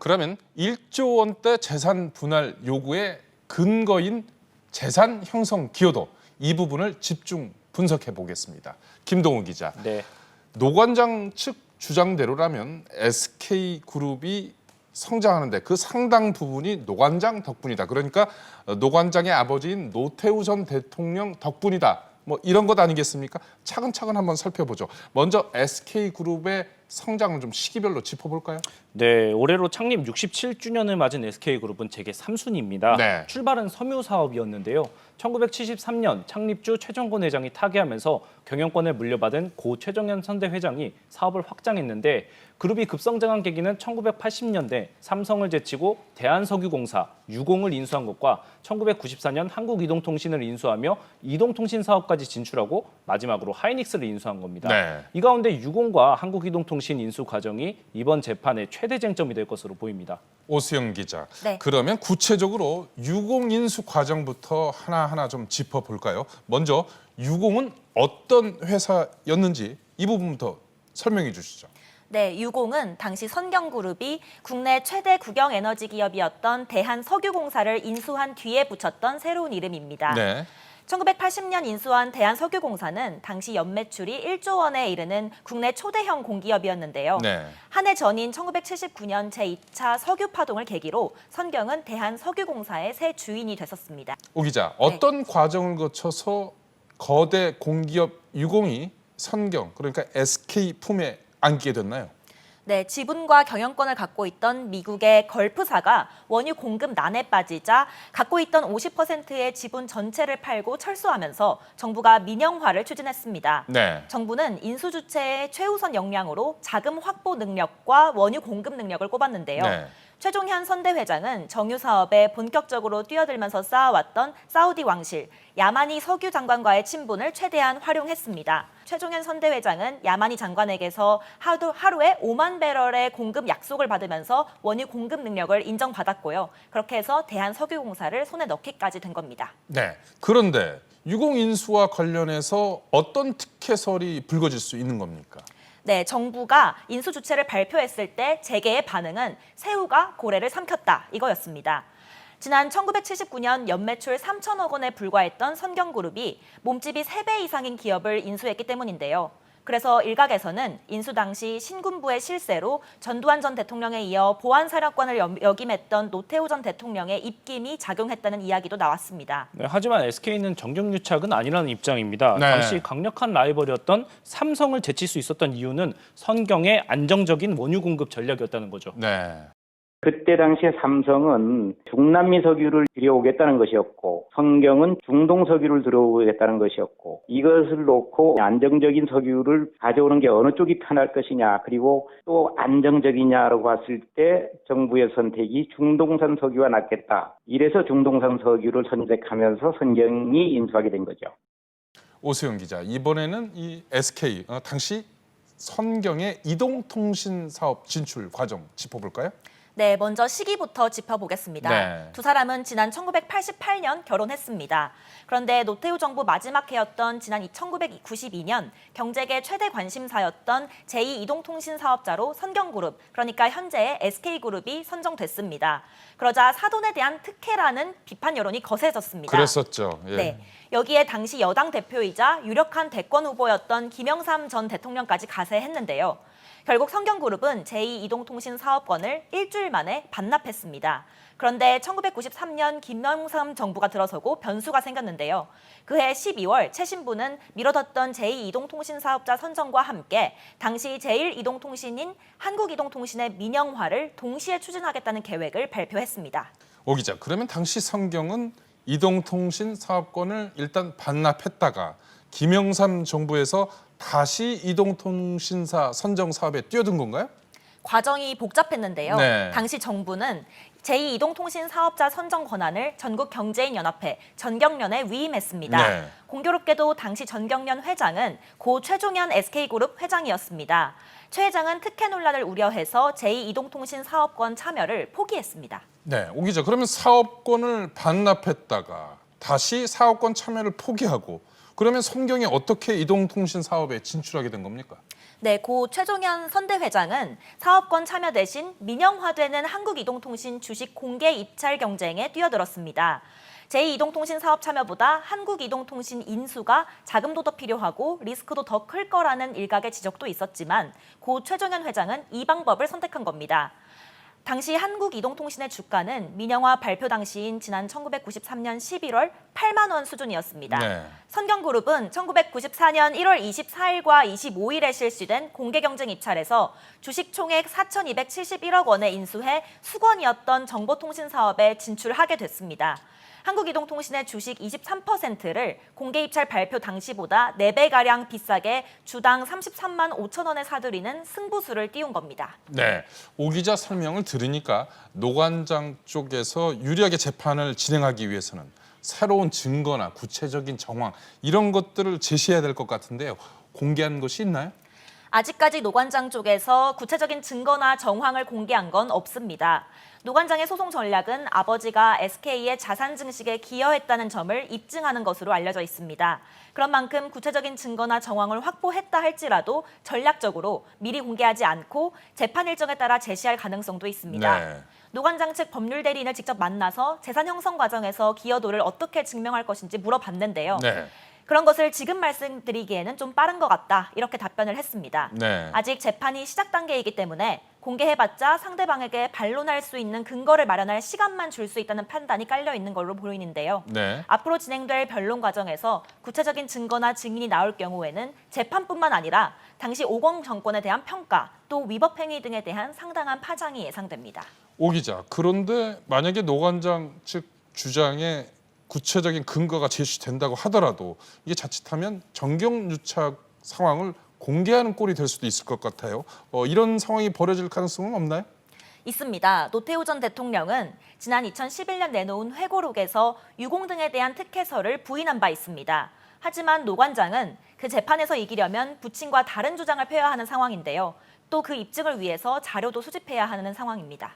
그러면 1조 원대 재산 분할 요구의 근거인 재산 형성 기여도 이 부분을 집중 분석해 보겠습니다. 김동훈 기자. 네. 노관장 측 주장대로라면 SK그룹이 성장하는데 그 상당 부분이 노관장 덕분이다. 그러니까 노관장의 아버지인 노태우 전 대통령 덕분이다. 뭐 이런 것 아니겠습니까? 차근차근 한번 살펴보죠. 먼저 SK그룹의 성장을 좀 시기별로 짚어볼까요? 네, 올해로 창립 67주년을 맞은 SK그룹은 재계 3순위입니다. 네. 출발은 섬유 사업이었는데요. 1973년 창립주 최정권 회장이 타계하면서 경영권을 물려받은 고 최정현 선대 회장이 사업을 확장했는데 그룹이 급성장한 계기는 1980년대 삼성을 제치고 대한석유공사, 유공을 인수한 것과 1994년 한국이동통신을 인수하며 이동통신 사업까지 진출하고 마지막으로 하이닉스를 인수한 겁니다. 네. 이 가운데 유공과 한국이동통신 인수 과정이 이번 재판의 최대 쟁점이 될 것으로 보입니다. 오수영 기자. 네. 그러면 구체적으로 유공 인수 과정부터 하나하나 좀 짚어볼까요? 먼저 유공은 어떤 회사였는지 이 부분부터 설명해 주시죠. 네, 유공은 당시 선경그룹이 국내 최대 국영에너지 기업이었던 대한석유공사를 인수한 뒤에 붙였던 새로운 이름입니다. 네. 1980년 인수한 대한석유공사는 당시 연매출이 1조 원에 이르는 국내 초대형 공기업이었는데요. 네. 한 해 전인 1979년 제2차 석유 파동을 계기로 선경은 대한석유공사의 새 주인이 됐었습니다. 오 기자, 어떤 과정을 거쳐서 거대 공기업 유공이 선경, 그러니까 SK 품에 안기게 됐나요? 네, 지분과 경영권을 갖고 있던 미국의 걸프사가 원유 공급 난에 빠지자 갖고 있던 50%의 지분 전체를 팔고 철수하면서 정부가 민영화를 추진했습니다. 네. 정부는 인수 주체의 최우선 역량으로 자금 확보 능력과 원유 공급 능력을 꼽았는데요. 네. 최종현 선대 회장은 정유 사업에 본격적으로 뛰어들면서 쌓아왔던 사우디 왕실, 야마니 석유 장관과의 친분을 최대한 활용했습니다. 최종현 선대 회장은 야마니 장관에게서 하루에 5만 배럴의 공급 약속을 받으면서 원유 공급 능력을 인정받았고요. 그렇게 해서 대한석유공사를 손에 넣기까지 된 겁니다. 네. 그런데 유공 인수와 관련해서 어떤 특혜설이 불거질 수 있는 겁니까? 네, 정부가 인수 주체를 발표했을 때 재계의 반응은 새우가 고래를 삼켰다 이거였습니다. 지난 1979년 연매출 3천억 원에 불과했던 선경그룹이 몸집이 3배 이상인 기업을 인수했기 때문인데요. 그래서 일각에서는 인수 당시 신군부의 실세로 전두환 전 대통령에 이어 보안사령관을 역임했던 노태우 전 대통령의 입김이 작용했다는 이야기도 나왔습니다. 네, 하지만 SK는 정경유착은 아니라는 입장입니다. 네. 당시 강력한 라이벌이었던 삼성을 제칠 수 있었던 이유는 선경의 안정적인 원유 공급 전략이었다는 거죠. 네. 그때 당시에 삼성은 중남미 석유를 들여오겠다는 것이었고 선경은 중동 석유를 들여오겠다는 것이었고 이것을 놓고 안정적인 석유를 가져오는 게 어느 쪽이 편할 것이냐 그리고 또 안정적이냐라고 봤을 때 정부의 선택이 중동산 석유가 낫겠다. 이래서 중동산 석유를 선택하면서 선경이 인수하게 된 거죠. 오수영 기자, 이번에는 이 SK 당시 선경의 이동통신 사업 진출 과정 짚어볼까요? 네, 먼저 시기부터 짚어보겠습니다. 네. 두 사람은 지난 1988년 결혼했습니다. 그런데 노태우 정부 마지막 해였던 지난 1992년 경제계 최대 관심사였던 제2이동통신 사업자로 선경그룹, 그러니까 현재의 SK그룹이 선정됐습니다. 그러자 사돈에 대한 특혜라는 비판 여론이 거세졌습니다. 그랬었죠. 예. 네, 여기에 당시 여당 대표이자 유력한 대권 후보였던 김영삼 전 대통령까지 가세했는데요. 결국 선경그룹은 제2이동통신 사업권을 일주일 만에 반납했습니다. 그런데 1993년 김영삼 정부가 들어서고 변수가 생겼는데요. 그해 12월 최 신부는 미뤄뒀던 제2이동통신 사업자 선정과 함께 당시 제1이동통신인 한국이동통신의 민영화를 동시에 추진하겠다는 계획을 발표했습니다. 오 기자, 그러면 당시 선경은 이동통신 사업권을 일단 반납했다가 김영삼 정부에서 다시 이동통신사 선정 사업에 뛰어든 건가요? 과정이 복잡했는데요. 네. 당시 정부는 제2이동통신 사업자 선정 권한을 전국경제인연합회 전경련에 위임했습니다. 네. 공교롭게도 당시 전경련 회장은 고 최종현 SK그룹 회장이었습니다. 최 회장은 특혜 논란을 우려해서 제2이동통신 사업권 참여를 포기했습니다. 네, 오 기자, 그러면 사업권을 반납했다가 다시 사업권 참여를 포기하고 그러면 선경이 어떻게 이동통신 사업에 진출하게 된 겁니까? 네, 고 최종현 선대회장은 사업권 참여 대신 민영화되는 한국이동통신 주식 공개 입찰 경쟁에 뛰어들었습니다. 제2이동통신 사업 참여보다 한국이동통신 인수가 자금도 더 필요하고 리스크도 더 클 거라는 일각의 지적도 있었지만 고 최종현 회장은 이 방법을 선택한 겁니다. 당시 한국이동통신의 주가는 민영화 발표 당시인 지난 1993년 11월 8만 원 수준이었습니다. 네. 선경그룹은 1994년 1월 24일과 25일에 실시된 공개경쟁 입찰에서 주식 총액 4,271억 원에 인수해 수건이었던 정보통신 사업에 진출하게 됐습니다. 한국이동통신의 주식 23%를 공개 입찰 발표 당시보다 4배가량 비싸게 주당 33만 5천 원에 사들이는 승부수를 띄운 겁니다. 네, 오 기자 설명을 들으니까 노관장 쪽에서 유리하게 재판을 진행하기 위해서는 새로운 증거나 구체적인 정황 이런 것들을 제시해야 될 것 같은데요. 공개한 것이 있나요? 아직까지 노관장 쪽에서 구체적인 증거나 정황을 공개한 건 없습니다. 노관장의 소송 전략은 아버지가 SK의 자산 증식에 기여했다는 점을 입증하는 것으로 알려져 있습니다. 그런 만큼 구체적인 증거나 정황을 확보했다 할지라도 전략적으로 미리 공개하지 않고 재판 일정에 따라 제시할 가능성도 있습니다. 네. 노관장 측 법률 대리인을 직접 만나서 재산 형성 과정에서 기여도를 어떻게 증명할 것인지 물어봤는데요. 네. 그런 것을 지금 말씀드리기에는 좀 빠른 것 같다 이렇게 답변을 했습니다. 네. 아직 재판이 시작 단계이기 때문에 공개해봤자 상대방에게 반론할 수 있는 근거를 마련할 시간만 줄 수 있다는 판단이 깔려 있는 걸로 보이는데요. 네. 앞으로 진행될 변론 과정에서 구체적인 증거나 증인이 나올 경우에는 재판뿐만 아니라 당시 오공 정권에 대한 평가 또 위법 행위 등에 대한 상당한 파장이 예상됩니다. 오 기자, 그런데 만약에 노관장 측 주장에 구체적인 근거가 제시된다고 하더라도 이게 자칫하면 정경유착 상황을 공개하는 꼴이 될 수도 있을 것 같아요. 이런 상황이 벌어질 가능성은 없나요? 있습니다. 노태우 전 대통령은 지난 2011년 내놓은 회고록에서 유공 등에 대한 특혜서를 부인한 바 있습니다. 하지만 노 관장은 그 재판에서 이기려면 부친과 다른 주장을 펴야 하는 상황인데요. 또 그 입증을 위해서 자료도 수집해야 하는 상황입니다.